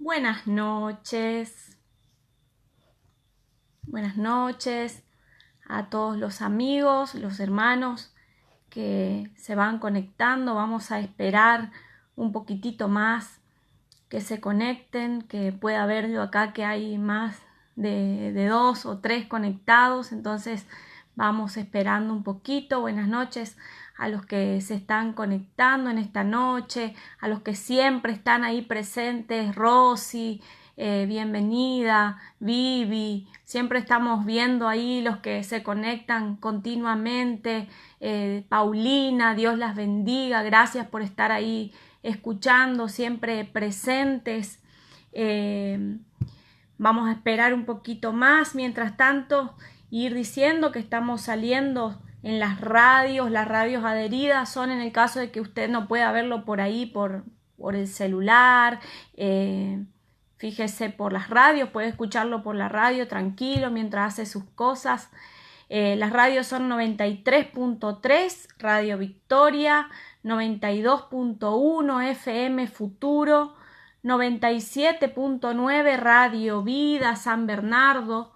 Buenas noches. Buenas noches a todos los amigos, los hermanos que se van conectando. Vamos a esperar un poquitito más que se conecten, que pueda ver yo acá que hay más de 2 o 3 conectados. Entonces vamos esperando un poquito. Buenas noches a los que se están conectando en esta noche, a los que siempre están ahí presentes. Rosy, bienvenida. Vivi, siempre estamos viendo ahí los que se conectan continuamente. Paulina, Dios las bendiga, gracias por estar ahí escuchando, siempre presentes. Vamos a esperar un poquito más, mientras tanto ir diciendo que estamos saliendo en las radios adheridas son en el caso de que usted no pueda verlo por ahí por el celular. Fíjese por las radios, puede escucharlo por la radio tranquilo mientras hace sus cosas. Las radios son 93.3 Radio Victoria, 92.1 FM Futuro, 97.9 Radio Vida San Bernardo,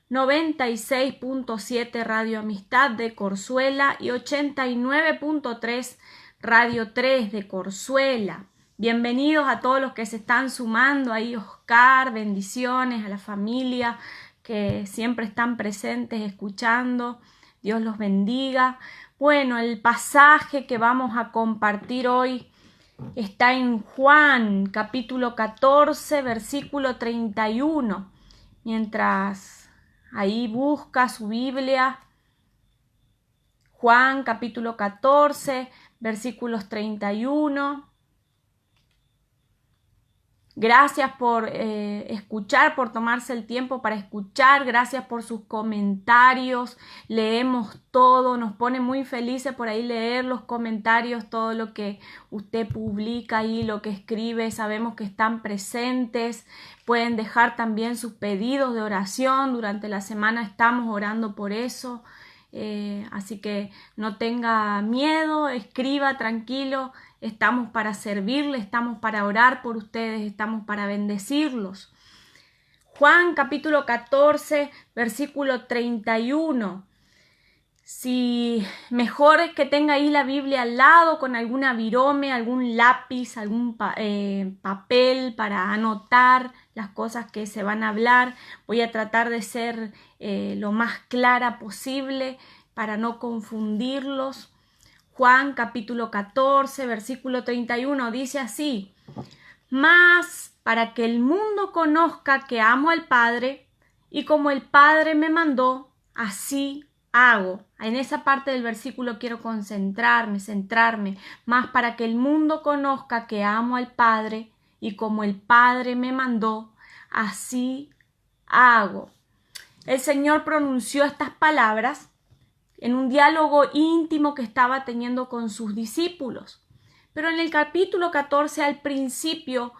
96.7 Radio Amistad de Corzuela y 89.3 Radio 3 de Corzuela. Bienvenidos a todos los que se están sumando ahí. Oscar, bendiciones a la familia que siempre están presentes escuchando. Dios los bendiga. Bueno, el pasaje que vamos a compartir hoy está en Juan, capítulo 14, versículo 31. Mientras ahí busca su Biblia, Juan, capítulo 14, versículos 31. Gracias por escuchar, por tomarse el tiempo para escuchar. Gracias por sus comentarios. Leemos todo, nos pone muy felices por ahí leer los comentarios, todo lo que usted publica ahí, lo que escribe. Sabemos que están presentes. Pueden dejar también sus pedidos de oración. Durante la semana estamos orando por eso. Así que no tenga miedo, escriba tranquilo. Estamos para servirle, estamos para orar por ustedes, estamos para bendecirlos. Juan capítulo 14, versículo 31. Si mejor es que tenga ahí la Biblia al lado con alguna virome, algún lápiz, algún papel para anotar las cosas que se van a hablar. Voy a tratar de ser lo más clara posible para no confundirlos. Juan capítulo 14, versículo 31 dice así: Mas para que el mundo conozca que amo al Padre, y como el Padre me mandó, así hago. En esa parte del versículo quiero centrarme, más para que el mundo conozca que amo al Padre, y como el Padre me mandó, así hago. El Señor pronunció estas palabras en un diálogo íntimo que estaba teniendo con sus discípulos. Pero en el capítulo 14, al principio,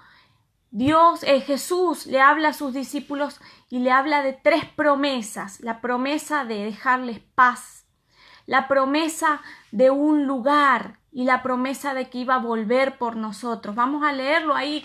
Jesús le habla a sus discípulos y le habla de 3 promesas. La promesa de dejarles paz, la promesa de un lugar y la promesa de que iba a volver por nosotros. Vamos a leerlo ahí,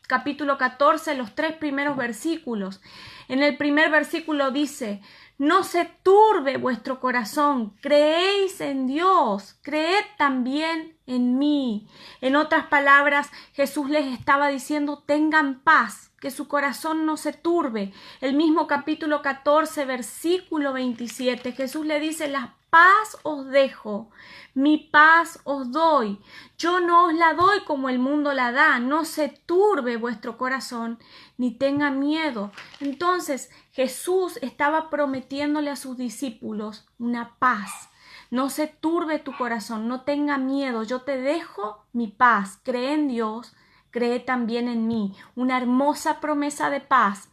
capítulo 14, los 3 primeros versículos. En el primer versículo dice: No se turbe vuestro corazón, creéis en Dios, creed también en mí. En otras palabras, Jesús les estaba diciendo: tengan paz, que su corazón no se turbe. El mismo capítulo 14, versículo 27, Jesús le dice: la paz os dejo, mi paz os doy. Yo no os la doy como el mundo la da. No se turbe vuestro corazón, ni tenga miedo. Entonces, Jesús estaba prometiéndole a sus discípulos una paz. No se turbe tu corazón, no tenga miedo. Yo te dejo mi paz. Cree en Dios, cree también en mí. Una hermosa promesa de paz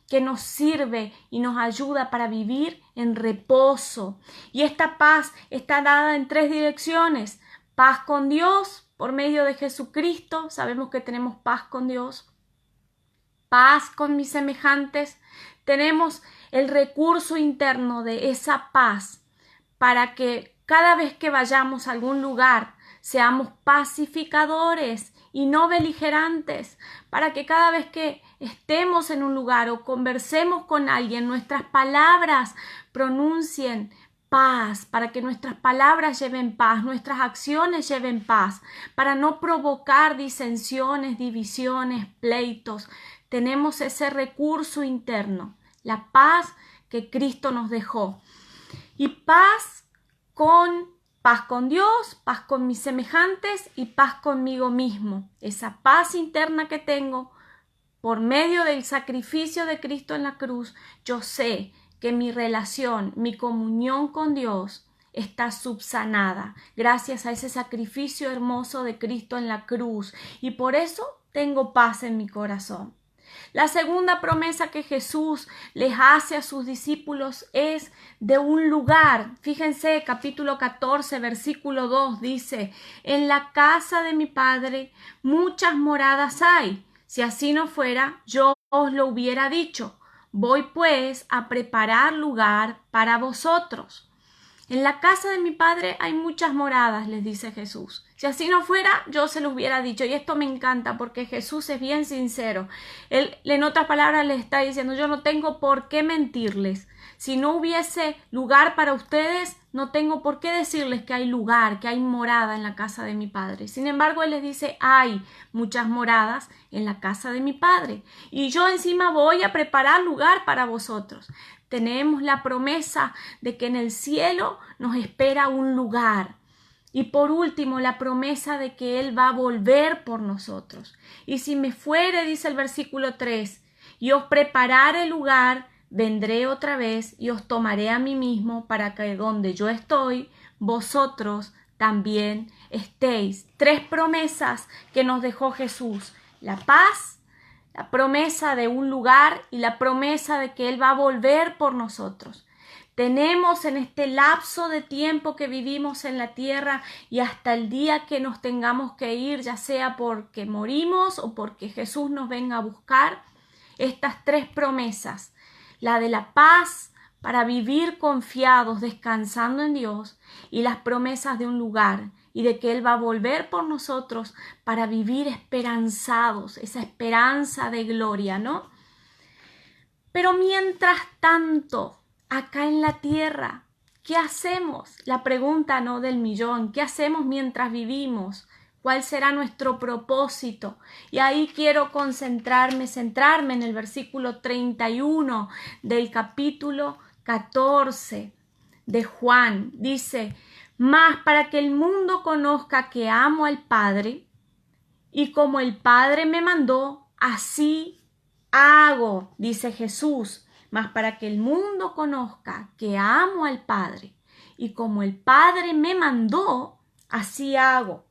que nos sirve y nos ayuda para vivir en reposo. Y esta paz está dada en 3 direcciones. Paz con Dios por medio de Jesucristo. Sabemos que tenemos paz con Dios. Paz con mis semejantes. Tenemos el recurso interno de esa paz para que cada vez que vayamos a algún lugar seamos pacificadores y no beligerantes, para que cada vez que estemos en un lugar o conversemos con alguien, nuestras palabras pronuncien paz, para que nuestras palabras lleven paz, nuestras acciones lleven paz, para no provocar disensiones, divisiones, pleitos. Tenemos ese recurso interno, la paz que Cristo nos dejó. Y paz con Dios, paz con mis semejantes y paz conmigo mismo. Esa paz interna que tengo por medio del sacrificio de Cristo en la cruz, yo sé que mi relación, mi comunión con Dios está subsanada gracias a ese sacrificio hermoso de Cristo en la cruz, y por eso tengo paz en mi corazón. La segunda promesa que Jesús les hace a sus discípulos es de un lugar. Fíjense, capítulo 14, versículo 2 dice: en la casa de mi Padre muchas moradas hay. Si así no fuera, yo os lo hubiera dicho. Voy pues a preparar lugar para vosotros. En la casa de mi Padre hay muchas moradas, les dice Jesús. Si así no fuera, yo se lo hubiera dicho. Y esto me encanta porque Jesús es bien sincero. Él, en otras palabras, les está diciendo: yo no tengo por qué mentirles. Si no hubiese lugar para ustedes, no tengo por qué decirles que hay lugar, que hay morada en la casa de mi Padre. Sin embargo, Él les dice: hay muchas moradas en la casa de mi Padre. Y yo encima voy a preparar lugar para vosotros. Tenemos la promesa de que en el cielo nos espera un lugar. Y por último, la promesa de que Él va a volver por nosotros. Y si me fuere, dice el versículo 3, y os preparare el lugar, vendré otra vez y os tomaré a mí mismo, para que donde yo estoy, vosotros también estéis. 3 promesas que nos dejó Jesús: la paz, la promesa de un lugar y la promesa de que Él va a volver por nosotros. Tenemos en este lapso de tiempo que vivimos en la tierra y hasta el día que nos tengamos que ir, ya sea porque morimos o porque Jesús nos venga a buscar, estas 3 promesas: la de la paz para vivir confiados, descansando en Dios, y las promesas de un lugar y de que Él va a volver por nosotros para vivir esperanzados, esa esperanza de gloria, ¿no? Pero mientras tanto, acá en la tierra, ¿qué hacemos? La pregunta, ¿no?, del millón. ¿Qué hacemos mientras vivimos? ¿Cuál será nuestro propósito? Y ahí quiero centrarme en el versículo 31 del capítulo 14 de Juan. Dice: mas para que el mundo conozca que amo al Padre, y como el Padre me mandó, así hago, dice Jesús. Mas para que el mundo conozca que amo al Padre, y como el Padre me mandó, así hago.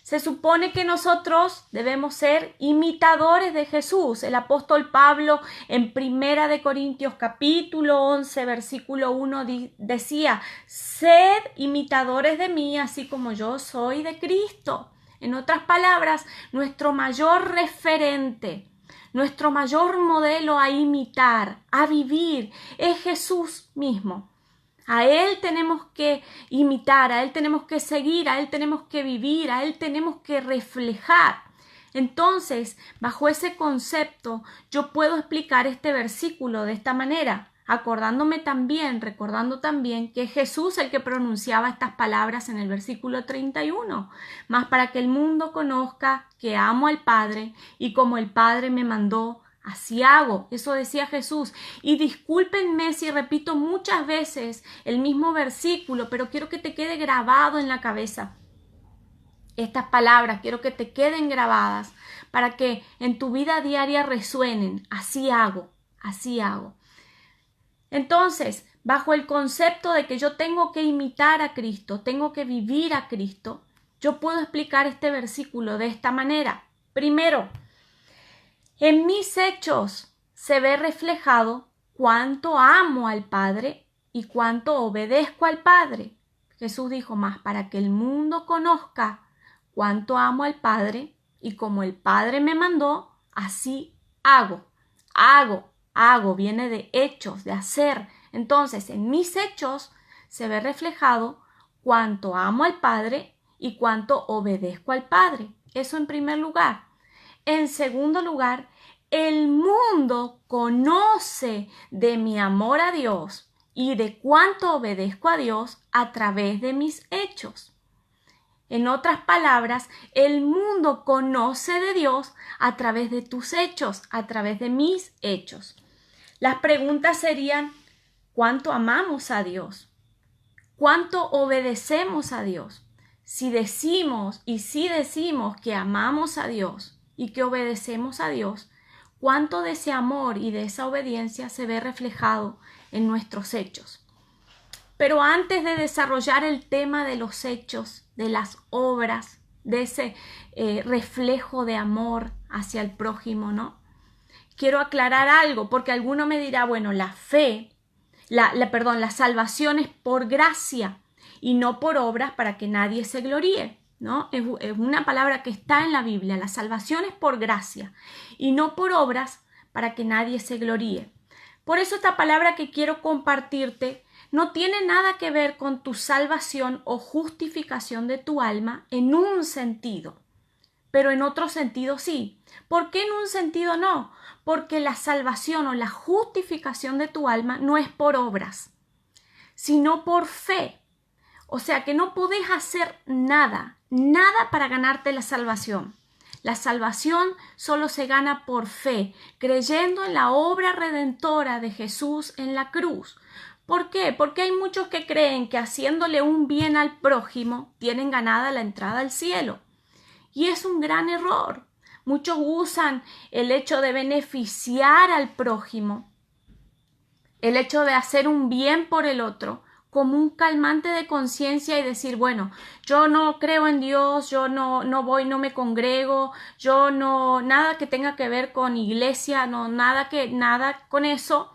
Se supone que nosotros debemos ser imitadores de Jesús. El apóstol Pablo en 1 Corintios capítulo 11 versículo 1 decía: sed imitadores de mí, así como yo soy de Cristo. En otras palabras, nuestro mayor referente, nuestro mayor modelo a imitar, a vivir, es Jesús mismo. A Él tenemos que imitar, a Él tenemos que seguir, a Él tenemos que vivir, a Él tenemos que reflejar. Entonces, bajo ese concepto, yo puedo explicar este versículo de esta manera, recordando también que es Jesús el que pronunciaba estas palabras en el versículo 31. Mas para que el mundo conozca que amo al Padre, y como el Padre me mandó, así hago. Eso decía Jesús. Y discúlpenme si repito muchas veces el mismo versículo, pero quiero que te quede grabado en la cabeza. Estas palabras quiero que te queden grabadas para que en tu vida diaria resuenen. Así hago, así hago. Entonces, bajo el concepto de que yo tengo que imitar a Cristo, tengo que vivir a Cristo, yo puedo explicar este versículo de esta manera. Primero, en mis hechos se ve reflejado cuánto amo al Padre y cuánto obedezco al Padre. Jesús dijo: más para que el mundo conozca cuánto amo al Padre, y como el Padre me mandó, así hago. Hago, viene de hechos, de hacer. Entonces, en mis hechos se ve reflejado cuánto amo al Padre y cuánto obedezco al Padre. Eso en primer lugar. En segundo lugar, el mundo conoce de mi amor a Dios y de cuánto obedezco a Dios a través de mis hechos. En otras palabras, el mundo conoce de Dios a través de tus hechos, a través de mis hechos. Las preguntas serían, ¿cuánto amamos a Dios? ¿Cuánto obedecemos a Dios? Si decimos que amamos a Dios y que obedecemos a Dios, ¿cuánto de ese amor y de esa obediencia se ve reflejado en nuestros hechos? Pero antes de desarrollar el tema de los hechos, de las obras, de ese reflejo de amor hacia el prójimo, ¿no? Quiero aclarar algo, porque alguno me dirá, bueno, la salvación es por gracia y no por obras para que nadie se gloríe, ¿no? Es una palabra que está en la Biblia. La salvación es por gracia y no por obras para que nadie se gloríe. Por eso esta palabra que quiero compartirte no tiene nada que ver con tu salvación o justificación de tu alma en un sentido, pero en otro sentido sí. ¿Por qué en un sentido no? Porque la salvación o la justificación de tu alma no es por obras, sino por fe. O sea que no podés hacer nada para ganarte la salvación. La salvación solo se gana por fe, creyendo en la obra redentora de Jesús en la cruz. ¿Por qué? Porque hay muchos que creen que haciéndole un bien al prójimo tienen ganada la entrada al cielo. Y es un gran error. Muchos usan el hecho de beneficiar al prójimo, el hecho de hacer un bien por el otro, como un calmante de conciencia y decir, bueno, yo no creo en Dios, yo no voy, no me congrego, yo no, nada que tenga que ver con iglesia, no, nada con eso,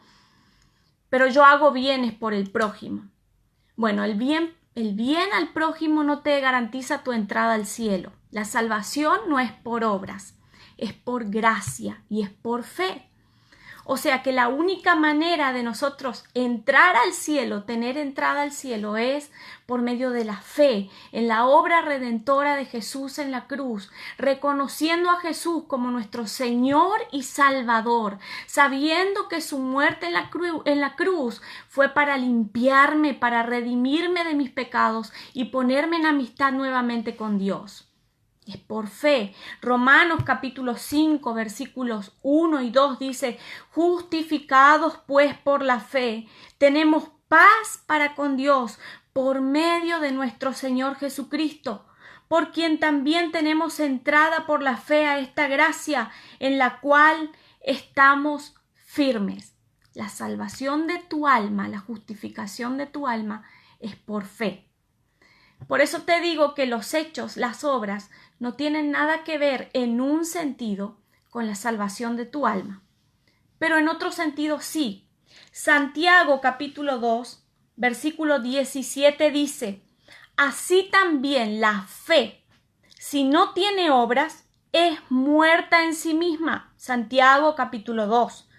pero yo hago bienes por el prójimo. Bueno, el bien al prójimo no te garantiza tu entrada al cielo. La salvación no es por obras, es por gracia y es por fe. O sea que la única manera de nosotros entrar al cielo, tener entrada al cielo, es por medio de la fe en la obra redentora de Jesús en la cruz, reconociendo a Jesús como nuestro Señor y Salvador, sabiendo que su muerte en la cruz fue para limpiarme, para redimirme de mis pecados y ponerme en amistad nuevamente con Dios. Es por fe. Romanos capítulo 5 versículos 1 y 2 dice, justificados pues por la fe, tenemos paz para con Dios por medio de nuestro Señor Jesucristo, por quien también tenemos entrada por la fe a esta gracia en la cual estamos firmes. La salvación de tu alma, la justificación de tu alma es por fe. Por eso te digo que los hechos, las obras, no tienen nada que ver en un sentido con la salvación de tu alma. Pero en otro sentido sí. Santiago capítulo 2, versículo 17 dice, así también la fe, si no tiene obras, es muerta en sí misma. Santiago capítulo 2.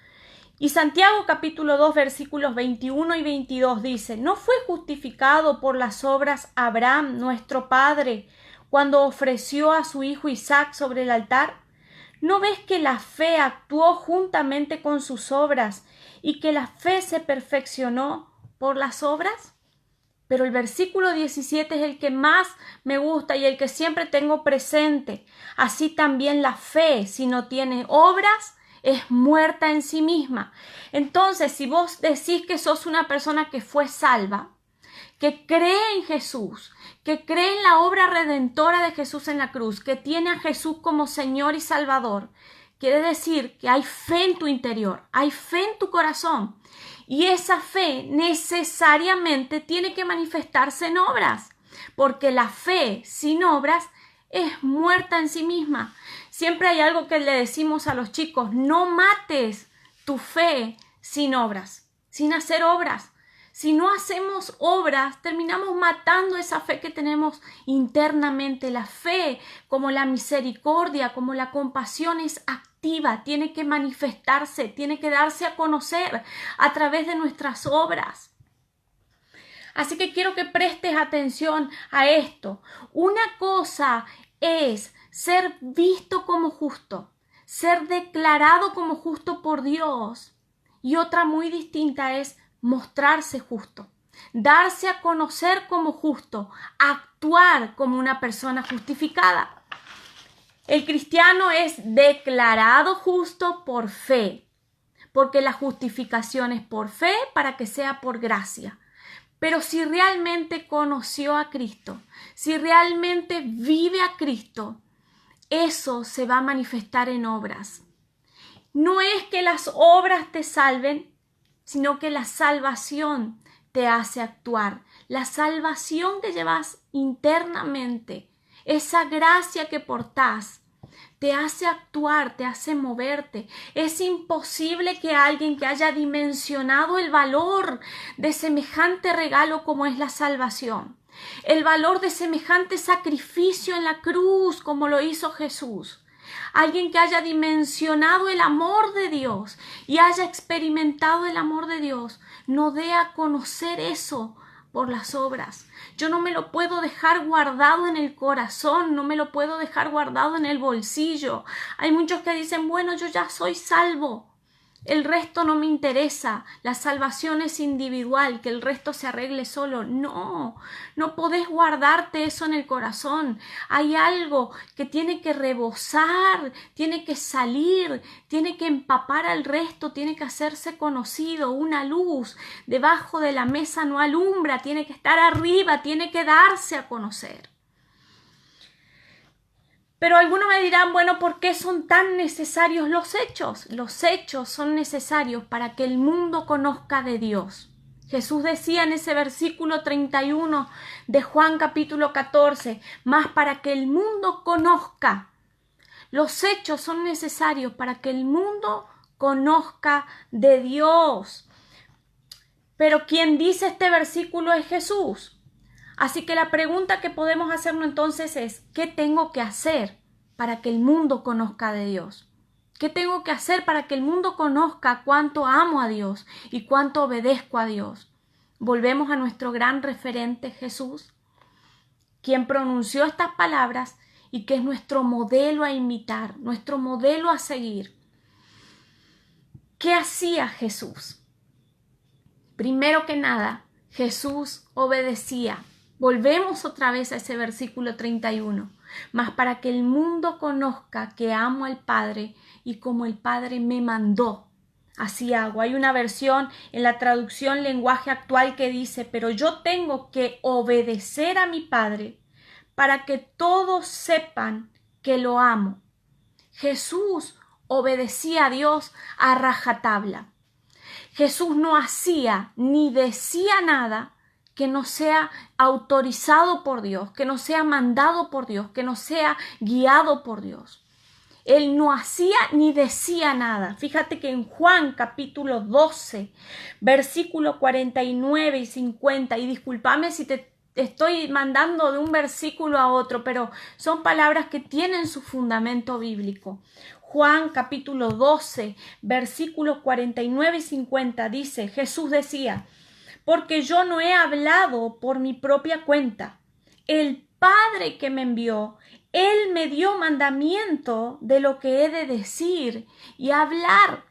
Y Santiago capítulo 2 versículos 21 y 22 dice, ¿no fue justificado por las obras Abraham, nuestro padre, cuando ofreció a su hijo Isaac sobre el altar? ¿No ves que la fe actuó juntamente con sus obras y que la fe se perfeccionó por las obras? Pero el versículo 17 es el que más me gusta y el que siempre tengo presente. Así también la fe, si no tiene obras, es muerta en sí misma. Entonces, si vos decís que sos una persona que fue salva, que cree en Jesús, que cree en la obra redentora de Jesús en la cruz, que tiene a Jesús como Señor y Salvador, quiere decir que hay fe en tu interior, hay fe en tu corazón. Y esa fe necesariamente tiene que manifestarse en obras, porque la fe sin obras es muerta en sí misma. Siempre hay algo que le decimos a los chicos, no mates tu fe sin obras, sin hacer obras. Si no hacemos obras, terminamos matando esa fe que tenemos internamente. La fe, como la misericordia, como la compasión, es activa, tiene que manifestarse, tiene que darse a conocer a través de nuestras obras. Así que quiero que prestes atención a esto. Una cosa es ser visto como justo, ser declarado como justo por Dios. Y otra muy distinta es mostrarse justo, darse a conocer como justo, actuar como una persona justificada. El cristiano es declarado justo por fe, porque la justificación es por fe para que sea por gracia. Pero si realmente conoció a Cristo, si realmente vive a Cristo, eso se va a manifestar en obras. No es que las obras te salven, sino que la salvación te hace actuar. La salvación que llevas internamente, esa gracia que portás, te hace actuar, te hace moverte. Es imposible que alguien que haya dimensionado el valor de semejante regalo como es la salvación, el valor de semejante sacrificio en la cruz como lo hizo Jesús, alguien que haya dimensionado el amor de Dios y haya experimentado el amor de Dios, no dé a conocer eso por las obras. Yo no me lo puedo dejar guardado en el corazón, no me lo puedo dejar guardado en el bolsillo. Hay muchos que dicen, bueno, yo ya soy salvo, el resto no me interesa, la salvación es individual, que el resto se arregle solo. No, no podés guardarte eso en el corazón. Hay algo que tiene que rebosar, tiene que salir, tiene que empapar al resto, tiene que hacerse conocido. Una luz debajo de la mesa no alumbra, tiene que estar arriba, tiene que darse a conocer. Pero algunos me dirán, bueno, ¿por qué son tan necesarios los hechos? Los hechos son necesarios para que el mundo conozca de Dios. Jesús decía en ese versículo 31 de Juan capítulo 14, más para que el mundo conozca. Los hechos son necesarios para que el mundo conozca de Dios. Pero quien dice este versículo es Jesús. Así que la pregunta que podemos hacernos entonces es, ¿qué tengo que hacer para que el mundo conozca de Dios? ¿Qué tengo que hacer para que el mundo conozca cuánto amo a Dios y cuánto obedezco a Dios? Volvemos a nuestro gran referente Jesús, quien pronunció estas palabras y que es nuestro modelo a imitar, nuestro modelo a seguir. ¿Qué hacía Jesús? Primero que nada, Jesús obedecía. Volvemos otra vez a ese versículo 31. Mas para que el mundo conozca que amo al Padre y como el Padre me mandó, así hago. Hay una versión en la traducción lenguaje actual que dice, pero yo tengo que obedecer a mi Padre para que todos sepan que lo amo. Jesús obedecía a Dios a rajatabla. Jesús no hacía ni decía nada que no sea autorizado por Dios, que no sea mandado por Dios, que no sea guiado por Dios. Él no hacía ni decía nada. Fíjate que en Juan capítulo 12, versículo 49 y 50, y discúlpame si te estoy mandando de un versículo a otro, pero son palabras que tienen su fundamento bíblico. Juan capítulo 12, versículos 49 y 50 dice, Jesús decía, porque yo no he hablado por mi propia cuenta. El Padre que me envió, Él me dio mandamiento de lo que he de decir y hablar.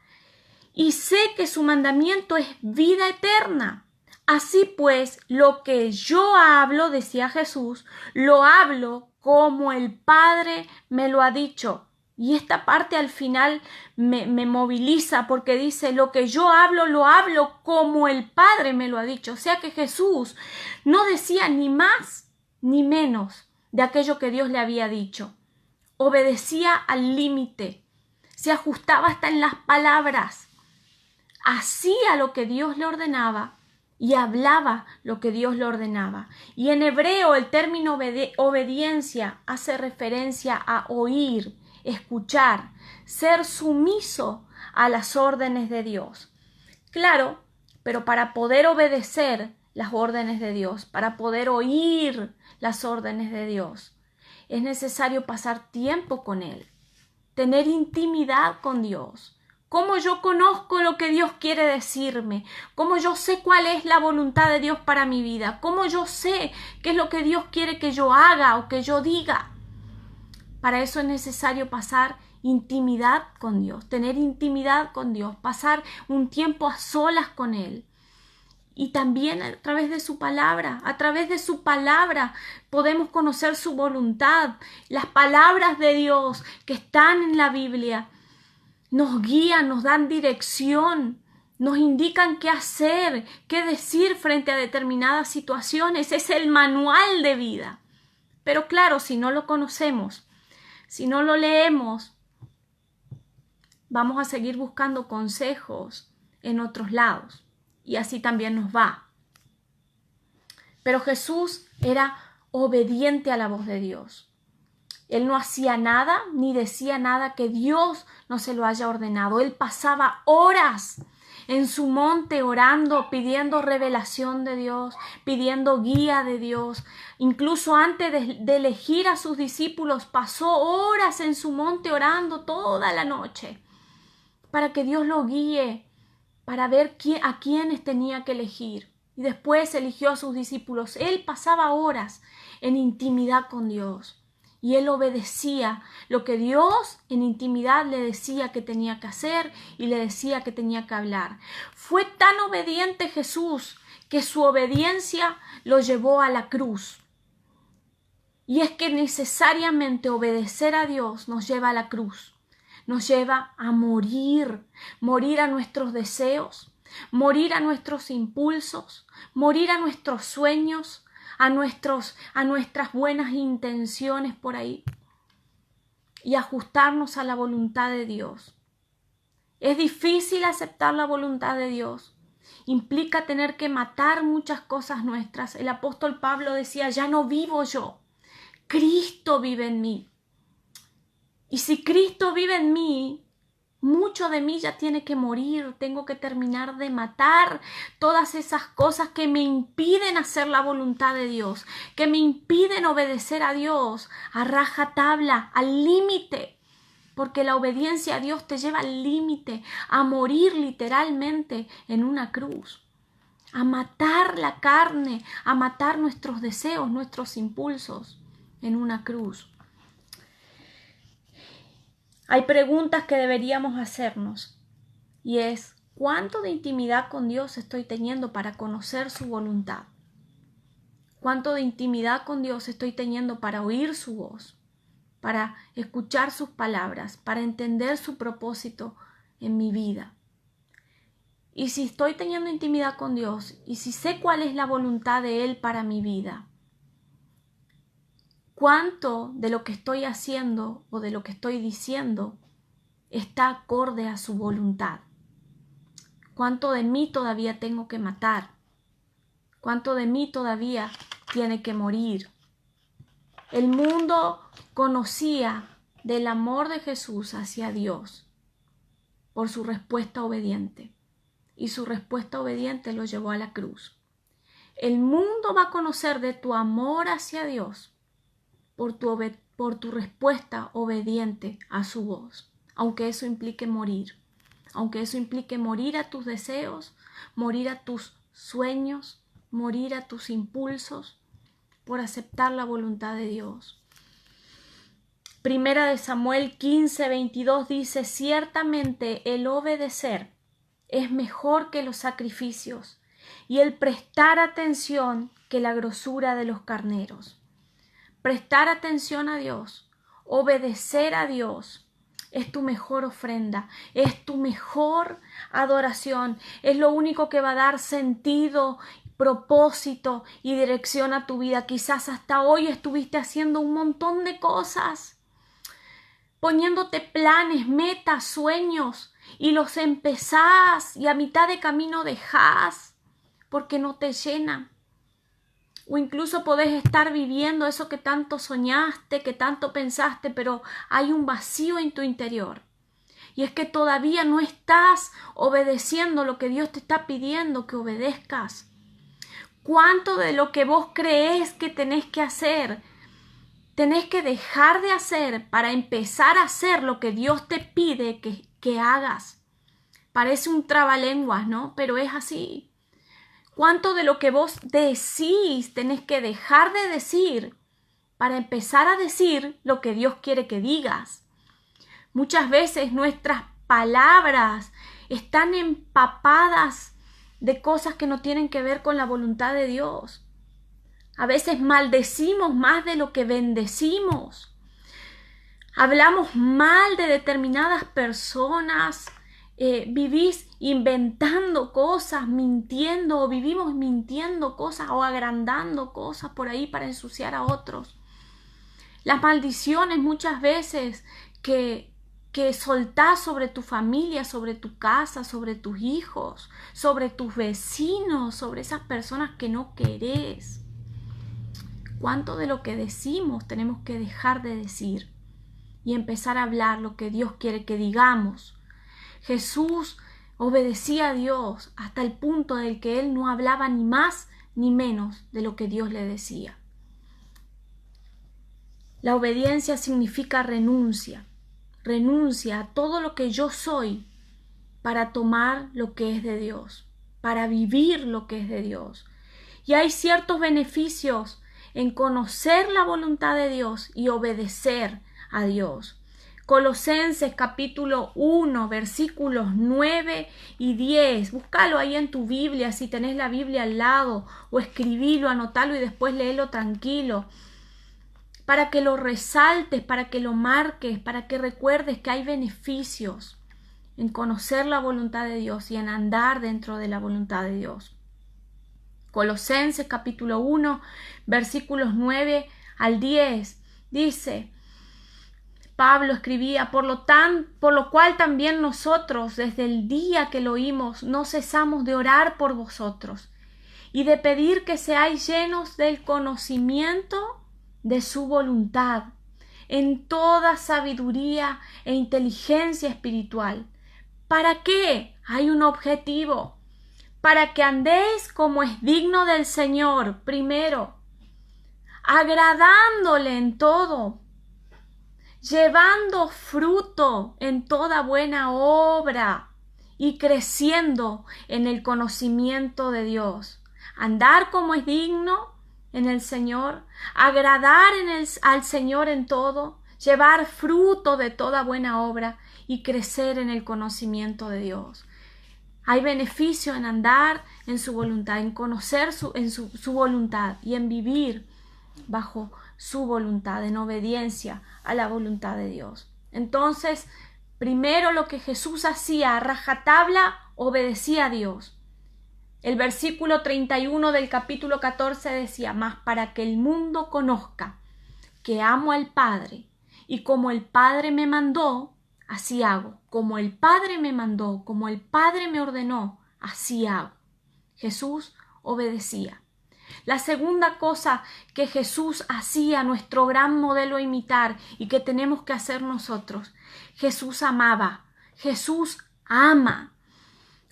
Y sé que su mandamiento es vida eterna. Así pues, lo que yo hablo, decía Jesús, lo hablo como el Padre me lo ha dicho. Y esta parte al final me moviliza porque dice, lo que yo hablo, lo hablo como el Padre me lo ha dicho. O sea que Jesús no decía ni más ni menos de aquello que Dios le había dicho. Obedecía al límite, se ajustaba hasta en las palabras, hacía lo que Dios le ordenaba y hablaba lo que Dios le ordenaba. Y en hebreo el término obediencia hace referencia a oír, escuchar, ser sumiso a las órdenes de Dios. Claro, pero para poder obedecer las órdenes de Dios, para poder oír las órdenes de Dios, es necesario pasar tiempo con Él, tener intimidad con Dios. ¿Cómo yo conozco lo que Dios quiere decirme? ¿Cómo yo sé cuál es la voluntad de Dios para mi vida? ¿Cómo yo sé qué es lo que Dios quiere que yo haga o que yo diga? Para eso es necesario pasar intimidad con Dios, tener intimidad con Dios, pasar un tiempo a solas con Él. Y también a través de su palabra, podemos conocer su voluntad. Las palabras de Dios que están en la Biblia nos guían, nos dan dirección, nos indican qué hacer, qué decir frente a determinadas situaciones. Es el manual de vida. Pero claro, si no lo conocemos, si no lo leemos, vamos a seguir buscando consejos en otros lados. Y así también nos va. Pero Jesús era obediente a la voz de Dios. Él no hacía nada ni decía nada que Dios no se lo haya ordenado. Él pasaba horas en su monte orando, pidiendo revelación de Dios, pidiendo guía de Dios. Incluso antes de elegir a sus discípulos, pasó horas en su monte orando toda la noche para que Dios lo guíe, para ver a quiénes tenía que elegir. Y después eligió a sus discípulos. Él pasaba horas en intimidad con Dios. Y él obedecía lo que Dios en intimidad le decía que tenía que hacer y le decía que tenía que hablar. Fue tan obediente Jesús que su obediencia lo llevó a la cruz. Y es que necesariamente obedecer a Dios nos lleva a la cruz. Nos lleva a morir a nuestros deseos, morir a nuestros impulsos, morir a nuestros sueños, a nuestras buenas intenciones por ahí y ajustarnos a la voluntad de Dios. Es difícil aceptar la voluntad de Dios. Implica tener que matar muchas cosas nuestras. El apóstol Pablo decía, ya no vivo yo, Cristo vive en mí. Y si Cristo vive en mí, mucho de mí ya tiene que morir. Tengo que terminar de matar todas esas cosas que me impiden hacer la voluntad de Dios, que me impiden obedecer a Dios a rajatabla, al límite. Porque la obediencia a Dios te lleva al límite, a morir literalmente en una cruz, a matar la carne, a matar nuestros deseos, nuestros impulsos en una cruz. Hay preguntas que deberíamos hacernos y es, ¿cuánto de intimidad con Dios estoy teniendo para conocer su voluntad? ¿Cuánto de intimidad con Dios estoy teniendo para oír su voz, para escuchar sus palabras, para entender su propósito en mi vida? Y si estoy teniendo intimidad con Dios y si sé cuál es la voluntad de Él para mi vida, ¿cuánto de lo que estoy haciendo o de lo que estoy diciendo está acorde a su voluntad? ¿Cuánto de mí todavía tengo que matar? ¿Cuánto de mí todavía tiene que morir? El mundo conocía del amor de Jesús hacia Dios por su respuesta obediente. Y su respuesta obediente lo llevó a la cruz. El mundo va a conocer de tu amor hacia Dios por tu respuesta obediente a su voz, aunque eso implique morir, aunque eso implique morir a tus deseos, morir a tus sueños, morir a tus impulsos, por aceptar la voluntad de Dios. Primera de Samuel 15:22 dice, ciertamente el obedecer es mejor que los sacrificios y el prestar atención que la grosura de los carneros. Prestar atención a Dios, obedecer a Dios, es tu mejor ofrenda, es tu mejor adoración, es lo único que va a dar sentido, propósito y dirección a tu vida. Quizás hasta hoy estuviste haciendo un montón de cosas, poniéndote planes, metas, sueños, y los empezás y a mitad de camino dejás porque no te llena. O incluso podés estar viviendo eso que tanto soñaste, que tanto pensaste, pero hay un vacío en tu interior. Y es que todavía no estás obedeciendo lo que Dios te está pidiendo que obedezcas. ¿Cuánto de lo que vos creés que tenés que hacer, tenés que dejar de hacer para empezar a hacer lo que Dios te pide que hagas? Parece un trabalenguas, ¿no? Pero es así. ¿Cuánto de lo que vos decís tenés que dejar de decir para empezar a decir lo que Dios quiere que digas. Muchas veces nuestras palabras están empapadas de cosas que no tienen que ver con la voluntad de Dios. A veces maldecimos más de lo que bendecimos. Hablamos mal de determinadas personas. Vivís inventando cosas, mintiendo, o vivimos mintiendo cosas o agrandando cosas por ahí para ensuciar a otros. Las maldiciones muchas veces que soltás sobre tu familia, sobre tu casa, sobre tus hijos, sobre tus vecinos, sobre esas personas que no querés. ¿Cuánto de lo que decimos tenemos que dejar de decir y empezar a hablar lo que Dios quiere que digamos? Jesús obedecía a Dios hasta el punto del que él no hablaba ni más ni menos de lo que Dios le decía. La obediencia significa renuncia. Renuncia a todo lo que yo soy para tomar lo que es de Dios, para vivir lo que es de Dios. Y hay ciertos beneficios en conocer la voluntad de Dios y obedecer a Dios. Colosenses capítulo 1, versículos 9 y 10. Búscalo ahí en tu Biblia, si tenés la Biblia al lado, o escribilo, anotalo y después léelo tranquilo. Para que lo resaltes, para que lo marques, para que recuerdes que hay beneficios en conocer la voluntad de Dios y en andar dentro de la voluntad de Dios. Colosenses capítulo 1, versículos 9 al 10, dice: Pablo escribía, por lo cual también nosotros, desde el día que lo oímos, no cesamos de orar por vosotros y de pedir que seáis llenos del conocimiento de su voluntad, en toda sabiduría e inteligencia espiritual. ¿Para qué? Hay un objetivo. Para que andéis como es digno del Señor, primero, agradándole en todo, llevando fruto en toda buena obra y creciendo en el conocimiento de Dios. Andar como es digno en el Señor, agradar al Señor en todo, llevar fruto de toda buena obra y crecer en el conocimiento de Dios. Hay beneficio en andar en su voluntad, en conocer su voluntad y en vivir bajo su voluntad, en obediencia a la voluntad de Dios. Entonces, primero lo que Jesús hacía a rajatabla, obedecía a Dios. El versículo 31 del capítulo 14 decía: mas para que el mundo conozca que amo al Padre, y como el Padre me mandó, así hago. Como el Padre me mandó, como el Padre me ordenó, así hago. Jesús obedecía. La segunda cosa que Jesús hacía, nuestro gran modelo a imitar y que tenemos que hacer nosotros: Jesús amaba. Jesús ama.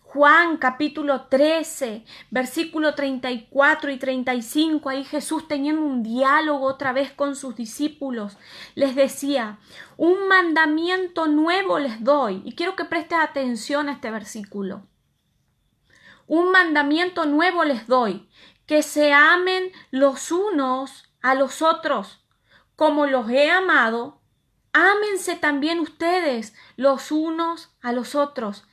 Juan capítulo 13, versículo 34 y 35, ahí Jesús teniendo un diálogo otra vez con sus discípulos, les decía: un mandamiento nuevo les doy. Y quiero que prestes atención a este versículo. Un mandamiento nuevo les doy, que se amen los unos a los otros. Como los he amado, ámense también ustedes los unos a los otros.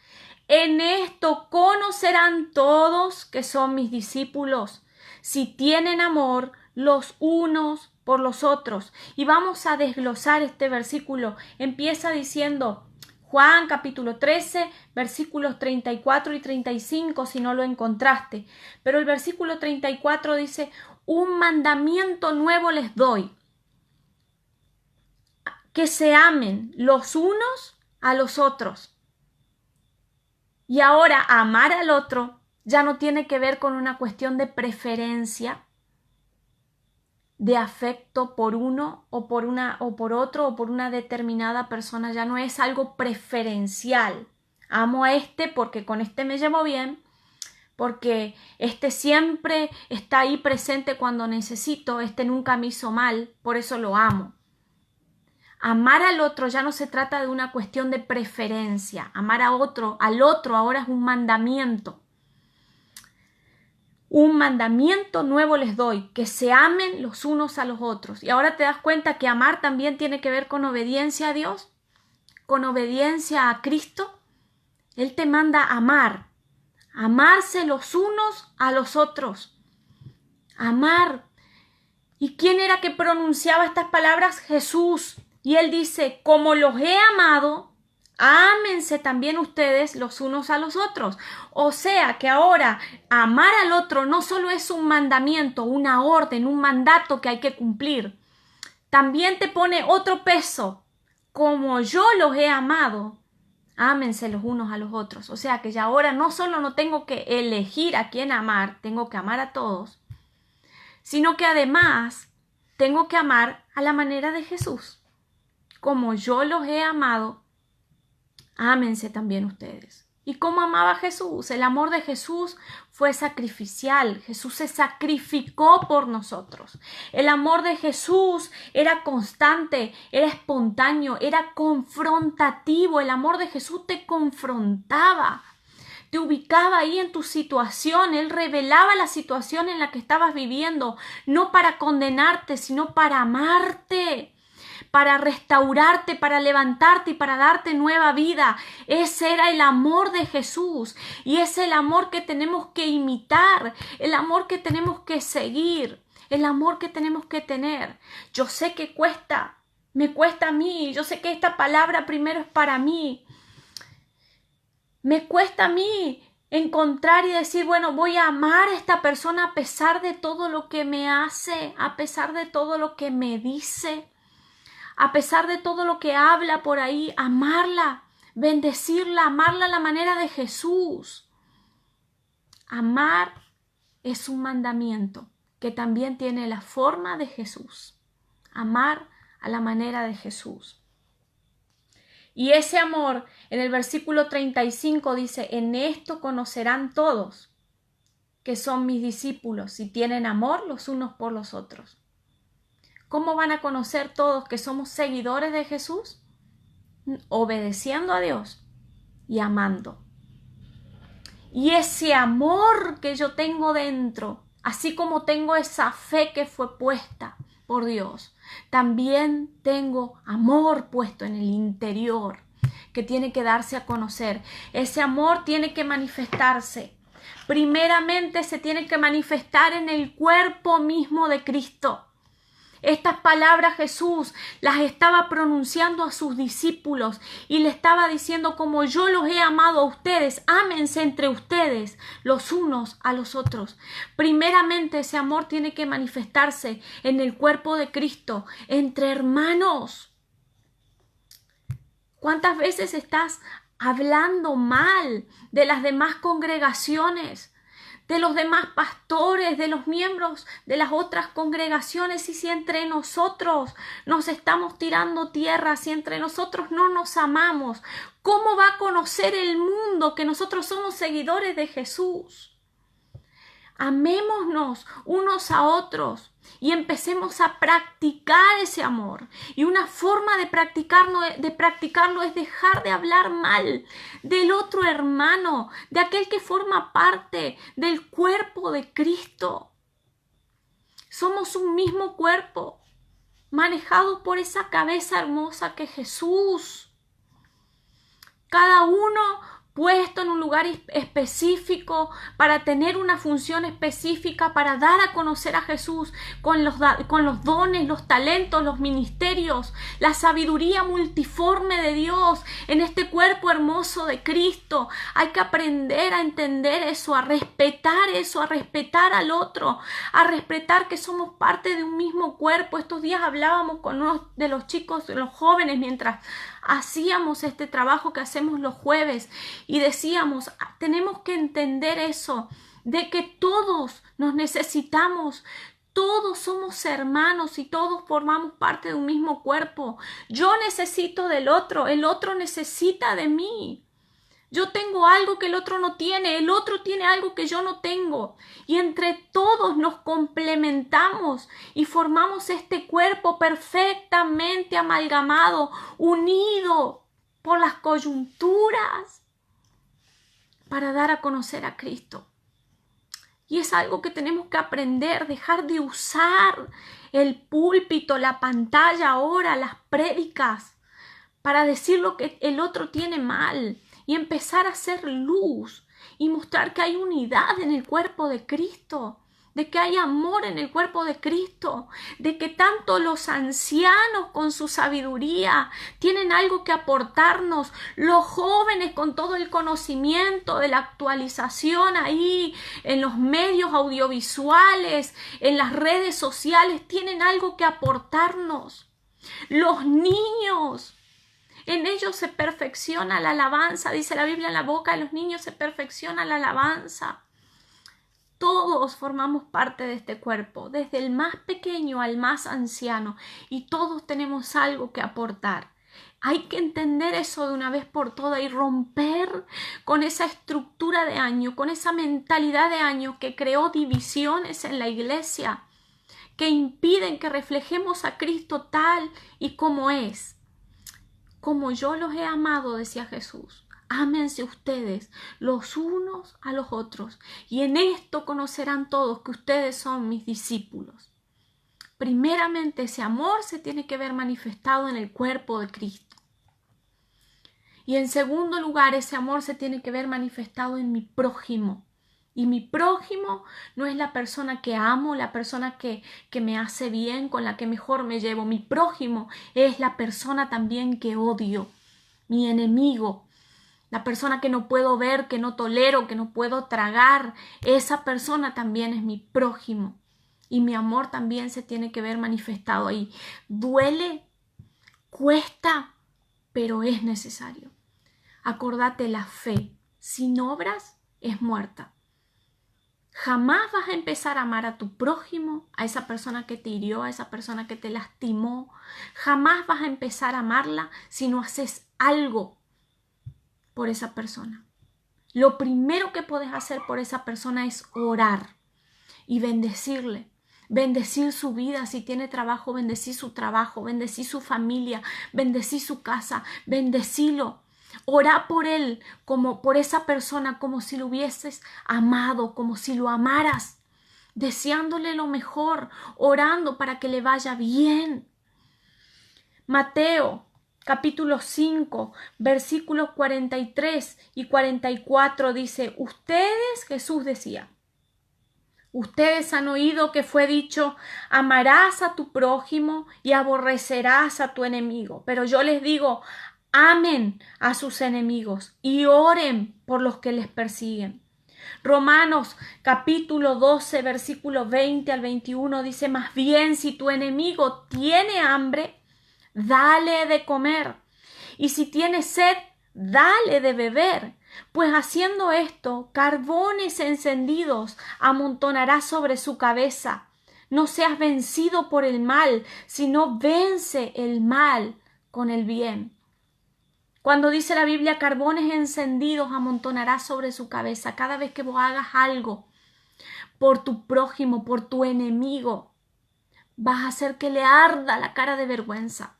En esto conocerán todos que son mis discípulos, si tienen amor los unos por los otros. Y vamos a desglosar este versículo. Empieza diciendo Juan capítulo 13, versículos 34 y 35, si no lo encontraste. Pero el versículo 34 dice: un mandamiento nuevo les doy, que se amen los unos a los otros. Y ahora amar al otro ya no tiene que ver con una cuestión de preferencia, de afecto por uno o por otro o por una determinada persona. Ya no es algo preferencial. Amo a este porque con este me llevo bien, porque este siempre está ahí presente cuando necesito, este nunca me hizo mal, por eso lo amo. Amar al otro ya no se trata de una cuestión de preferencia. Amar al otro ahora es un mandamiento. Un mandamiento nuevo les doy, que se amen los unos a los otros. Y ahora te das cuenta que amar también tiene que ver con obediencia a Dios, con obediencia a Cristo. Él te manda amar, amarse los unos a los otros, amar. ¿Y quién era que pronunciaba estas palabras? Jesús. Y él dice, como los he amado, ámense también ustedes los unos a los otros. O sea que ahora amar al otro no solo es un mandamiento, una orden, un mandato que hay que cumplir. También te pone otro peso. Como yo los he amado, ámense los unos a los otros. O sea que ya ahora no solo no tengo que elegir a quién amar, tengo que amar a todos, sino que además tengo que amar a la manera de Jesús. Como yo los he amado, ámense también ustedes. ¿Y cómo amaba Jesús? El amor de Jesús fue sacrificial. Jesús se sacrificó por nosotros. El amor de Jesús era constante, era espontáneo, era confrontativo. El amor de Jesús te confrontaba, te ubicaba ahí en tu situación. Él revelaba la situación en la que estabas viviendo, no para condenarte, sino para amarte, para restaurarte, para levantarte y para darte nueva vida. Ese era el amor de Jesús y es el amor que tenemos que imitar, el amor que tenemos que seguir, el amor que tenemos que tener. Yo sé que cuesta, me cuesta a mí, yo sé que esta palabra primero es para mí. Me cuesta a mí encontrar y decir, bueno, voy a amar a esta persona a pesar de todo lo que me hace, a pesar de todo lo que me dice, a pesar de todo lo que habla por ahí, amarla, bendecirla, amarla a la manera de Jesús. Amar es un mandamiento que también tiene la forma de Jesús. Amar a la manera de Jesús. Y ese amor, en el versículo 35 dice, en esto conocerán todos que son mis discípulos, si tienen amor los unos por los otros. ¿Cómo van a conocer todos que somos seguidores de Jesús? Obedeciendo a Dios y amando. Y ese amor que yo tengo dentro, así como tengo esa fe que fue puesta por Dios, también tengo amor puesto en el interior que tiene que darse a conocer. Ese amor tiene que manifestarse. Primeramente se tiene que manifestar en el cuerpo mismo de Cristo. Estas palabras Jesús las estaba pronunciando a sus discípulos y le estaba diciendo, como yo los he amado a ustedes, ámense entre ustedes los unos a los otros. Primeramente ese amor tiene que manifestarse en el cuerpo de Cristo, entre hermanos. ¿Cuántas veces estás hablando mal de las demás congregaciones, de los demás pastores, de los miembros de las otras congregaciones? Y si entre nosotros nos estamos tirando tierra, si entre nosotros no nos amamos, ¿cómo va a conocer el mundo que nosotros somos seguidores de Jesús? Amémonos unos a otros y empecemos a practicar ese amor. Y una forma de practicarlo es dejar de hablar mal del otro hermano, de aquel que forma parte del cuerpo de Cristo. Somos un mismo cuerpo, manejado por esa cabeza hermosa que es Jesús. Cada uno puesto en un lugar específico para tener una función específica, para dar a conocer a Jesús con los dones, los talentos, los ministerios, la sabiduría multiforme de Dios en este cuerpo hermoso de Cristo. Hay que aprender a entender eso, a respetar al otro, a respetar que somos parte de un mismo cuerpo. Estos días hablábamos con uno de los chicos, de los jóvenes, mientras hacíamos este trabajo que hacemos los jueves, y decíamos, tenemos que entender eso, de que todos nos necesitamos, todos somos hermanos y todos formamos parte de un mismo cuerpo. Yo necesito del otro, el otro necesita de mí. Yo tengo algo que el otro no tiene, el otro tiene algo que yo no tengo. Y entre todos nos complementamos y formamos este cuerpo perfectamente amalgamado, unido por las coyunturas para dar a conocer a Cristo. Y es algo que tenemos que aprender, dejar de usar el púlpito, la pantalla ahora, las prédicas, para decir lo que el otro tiene mal y empezar a hacer luz y mostrar que hay unidad en el cuerpo de Cristo, de que hay amor en el cuerpo de Cristo, de que tanto los ancianos con su sabiduría tienen algo que aportarnos, los jóvenes con todo el conocimiento de la actualización ahí en los medios audiovisuales, en las redes sociales, tienen algo que aportarnos. Los niños, en ellos se perfecciona la alabanza, dice la Biblia, en la boca de los niños se perfecciona la alabanza. Todos formamos parte de este cuerpo, desde el más pequeño al más anciano, y todos tenemos algo que aportar. Hay que entender eso de una vez por todas y romper con esa estructura de año, con esa mentalidad de año que creó divisiones en la iglesia, que impiden que reflejemos a Cristo tal y como es. Como yo los he amado, decía Jesús. Ámense ustedes los unos a los otros, y en esto conocerán todos que ustedes son mis discípulos. Primeramente, ese amor se tiene que ver manifestado en el cuerpo de Cristo. Y en segundo lugar, ese amor se tiene que ver manifestado en mi prójimo. Y mi prójimo no es la persona que amo, la persona que me hace bien, con la que mejor me llevo. Mi prójimo es la persona también que odio, mi enemigo. La persona que no puedo ver, que no tolero, que no puedo tragar, esa persona también es mi prójimo. Y mi amor también se tiene que ver manifestado ahí. Duele, cuesta, pero es necesario. Acordate, la fe sin obras es muerta. Jamás vas a empezar a amar a tu prójimo, a esa persona que te hirió, a esa persona que te lastimó. Jamás vas a empezar a amarla si no haces algo por esa persona. Lo primero que puedes hacer por esa persona es orar y bendecirle, bendecir su vida. Si tiene trabajo, bendecir su trabajo, bendecir su familia, bendecir su casa, bendecilo. Orá por él, como por esa persona, como si lo hubieses amado, como si lo amaras, deseándole lo mejor, orando para que le vaya bien. Mateo capítulo 5, versículos 43 y 44 dice, ustedes, Jesús decía, ustedes han oído que fue dicho, amarás a tu prójimo y aborrecerás a tu enemigo. Pero yo les digo, amen a sus enemigos y oren por los que les persiguen. Romanos capítulo 12, versículo 20 al 21 dice, más bien si tu enemigo tiene hambre, dale de comer, y si tiene sed, dale de beber, pues haciendo esto, carbones encendidos amontonará sobre su cabeza. No seas vencido por el mal, sino vence el mal con el bien. Cuando dice la Biblia, carbones encendidos amontonará sobre su cabeza, cada vez que vos hagas algo por tu prójimo, por tu enemigo, vas a hacer que le arda la cara de vergüenza.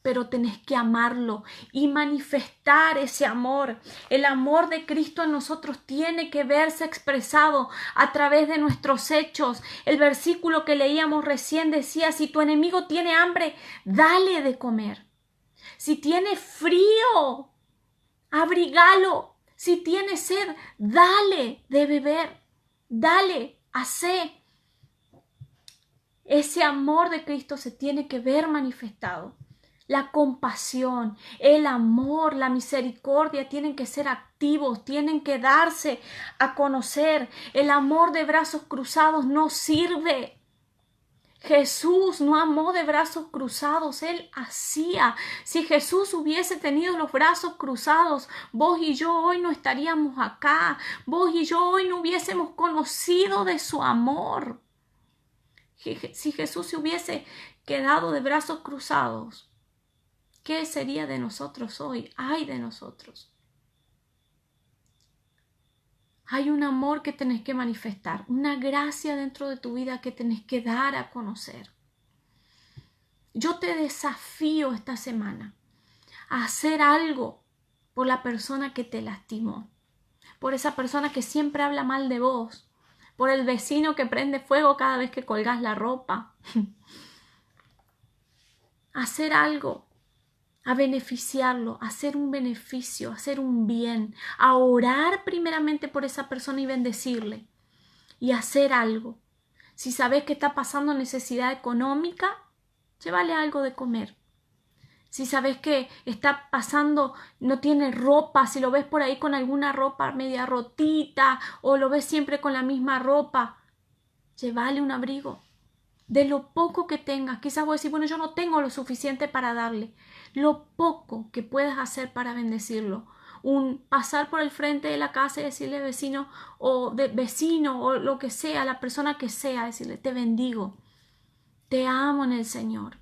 Pero tenés que amarlo y manifestar ese amor. El amor de Cristo en nosotros tiene que verse expresado a través de nuestros hechos. El versículo que leíamos recién decía, si tu enemigo tiene hambre, dale de comer. Si tiene frío, abrigalo. Si tiene sed, dale de beber. Dale, hacé. Ese amor de Cristo se tiene que ver manifestado. La compasión, el amor, la misericordia tienen que ser activos, tienen que darse a conocer. El amor de brazos cruzados no sirve. Jesús no amó de brazos cruzados, Él hacía. Si Jesús hubiese tenido los brazos cruzados, vos y yo hoy no estaríamos acá. Vos y yo hoy no hubiésemos conocido de su amor. Si Jesús se hubiese quedado de brazos cruzados, ¿qué sería de nosotros hoy? ¡Ay de nosotros! Hay un amor que tenés que manifestar, una gracia dentro de tu vida que tenés que dar a conocer. Yo te desafío esta semana a hacer algo por la persona que te lastimó, por esa persona que siempre habla mal de vos, por el vecino que prende fuego cada vez que colgas la ropa. Hacer algo, a beneficiarlo, hacer un beneficio, hacer un bien, a orar primeramente por esa persona y bendecirle, y hacer algo. Si sabes que está pasando necesidad económica, llévale algo de comer. Si sabes que está pasando, no tiene ropa, si lo ves por ahí con alguna ropa media rotita o lo ves siempre con la misma ropa, llévale un abrigo. De lo poco que tengas, quizás voy a decir, bueno, yo no tengo lo suficiente para darle. Lo poco que puedas hacer para bendecirlo. Pasar por el frente de la casa y decirle vecino o lo que sea, la persona que sea, decirle, te bendigo, te amo en el Señor.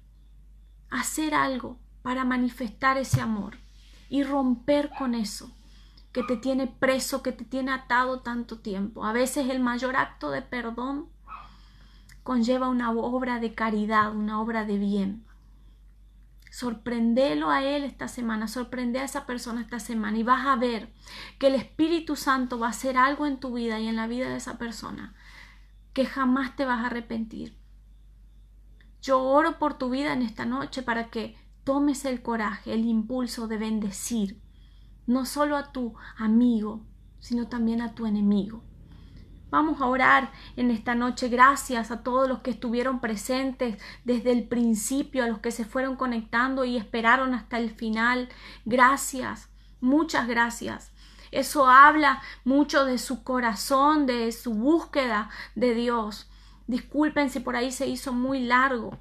Hacer algo para manifestar ese amor y romper con eso que te tiene preso, que te tiene atado tanto tiempo. A veces el mayor acto de perdón conlleva una obra de caridad, una obra de bien. Sorprendelo a él esta semana, sorprende a esa persona esta semana y vas a ver que el Espíritu Santo va a hacer algo en tu vida y en la vida de esa persona que jamás te vas a arrepentir. Yo oro por tu vida en esta noche para que tomes el coraje, el impulso de bendecir, no solo a tu amigo, sino también a tu enemigo. Vamos a orar en esta noche. Gracias a todos los que estuvieron presentes desde el principio, a los que se fueron conectando y esperaron hasta el final. Gracias, muchas gracias. Eso habla mucho de su corazón, de su búsqueda de Dios. Disculpen si por ahí se hizo muy largo,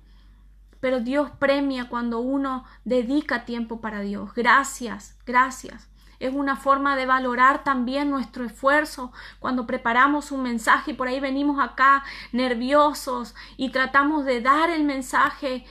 pero Dios premia cuando uno dedica tiempo para Dios. Gracias, gracias. Es una forma de valorar también nuestro esfuerzo cuando preparamos un mensaje y por ahí venimos acá nerviosos y tratamos de dar el mensaje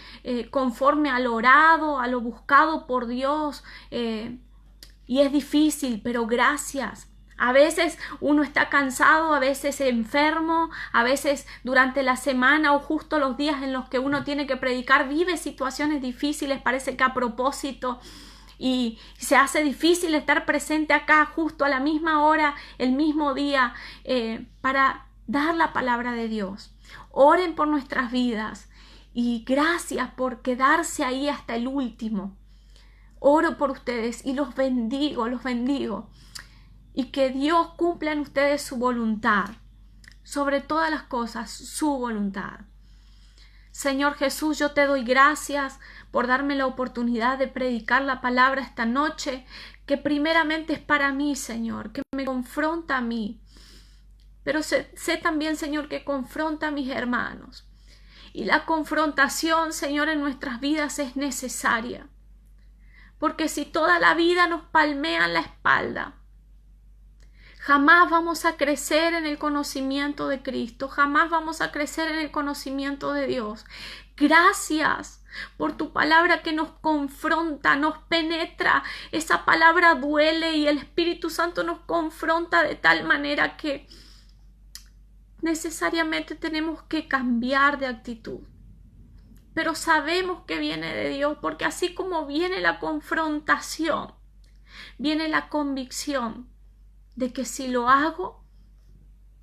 conforme a lo orado, a lo buscado por Dios. Y es difícil, pero gracias. A veces uno está cansado, a veces enfermo, a veces durante la semana o justo los días en los que uno tiene que predicar vive situaciones difíciles, parece que a propósito. Y se hace difícil estar presente acá justo a la misma hora, el mismo día, para dar la palabra de Dios. Oren por nuestras vidas y gracias por quedarse ahí hasta el último. Oro por ustedes y los bendigo, y que Dios cumpla en ustedes su voluntad, sobre todas las cosas, su voluntad. Señor Jesús, yo te doy gracias por darme la oportunidad de predicar la palabra esta noche, que primeramente es para mí, Señor, que me confronta a mí. Pero sé también, Señor, que confronta a mis hermanos. Y la confrontación, Señor, en nuestras vidas es necesaria. Porque si toda la vida nos palmean la espalda, jamás vamos a crecer en el conocimiento de Cristo, jamás vamos a crecer en el conocimiento de Dios. Gracias por tu palabra que nos confronta, nos penetra. Esa palabra duele y el Espíritu Santo nos confronta de tal manera que necesariamente tenemos que cambiar de actitud. Pero sabemos que viene de Dios, porque así como viene la confrontación, viene la convicción de que si lo hago,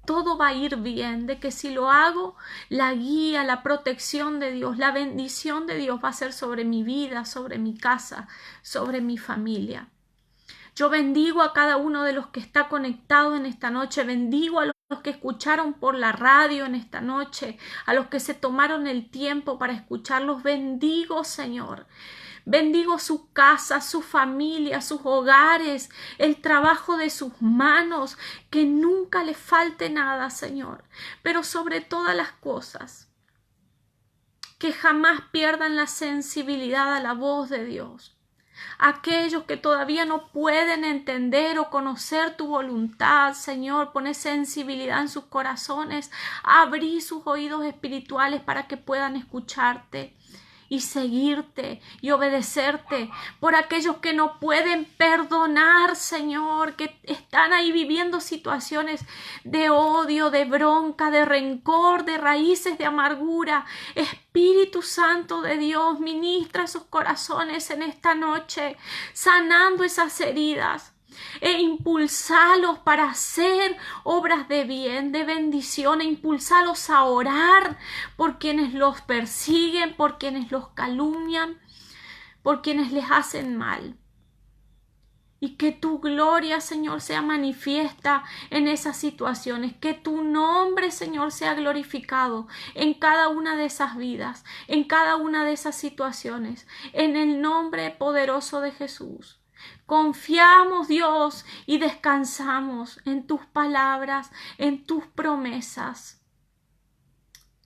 todo va a ir bien, de que si lo hago, la guía, la protección de Dios, la bendición de Dios va a ser sobre mi vida, sobre mi casa, sobre mi familia. Yo bendigo a cada uno de los que está conectado en esta noche, bendigo a los que escucharon por la radio en esta noche, a los que se tomaron el tiempo para escucharlos, bendigo, Señor. Bendigo su casa, su familia, sus hogares, el trabajo de sus manos, que nunca le falte nada, Señor. Pero sobre todas las cosas, que jamás pierdan la sensibilidad a la voz de Dios. Aquellos que todavía no pueden entender o conocer tu voluntad, Señor, pone sensibilidad en sus corazones, abrí sus oídos espirituales para que puedan escucharte y seguirte y obedecerte. Por aquellos que no pueden perdonar, Señor, que están ahí viviendo situaciones de odio, de bronca, de rencor, de raíces de amargura. Espíritu Santo de Dios, ministra esos corazones en esta noche, sanando esas heridas. e impulsalos para hacer obras de bien, de bendición, e impulsalos a orar por quienes los persiguen, por quienes los calumnian, por quienes les hacen mal. Y que tu gloria, Señor, sea manifiesta en esas situaciones. Que tu nombre, Señor, sea glorificado en cada una de esas vidas, en cada una de esas situaciones. En el nombre poderoso de Jesús. Confiamos, Dios, y descansamos en tus palabras, en tus promesas.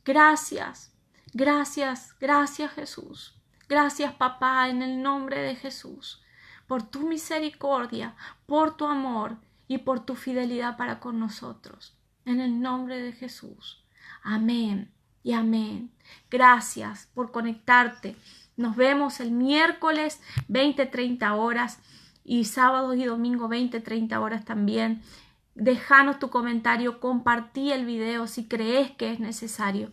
Gracias, gracias, gracias, Jesús. Gracias, papá, en el nombre de Jesús, por tu misericordia, por tu amor y por tu fidelidad para con nosotros. En el nombre de Jesús. Amén y amén. Gracias por conectarte. Nos vemos el miércoles 20-30 horas y sábados y domingo 20-30 horas también. Déjanos tu comentario, compartí el video si crees que es necesario.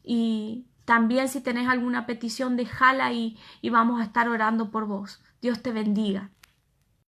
Y también si tenés alguna petición, déjala ahí y vamos a estar orando por vos. Dios te bendiga.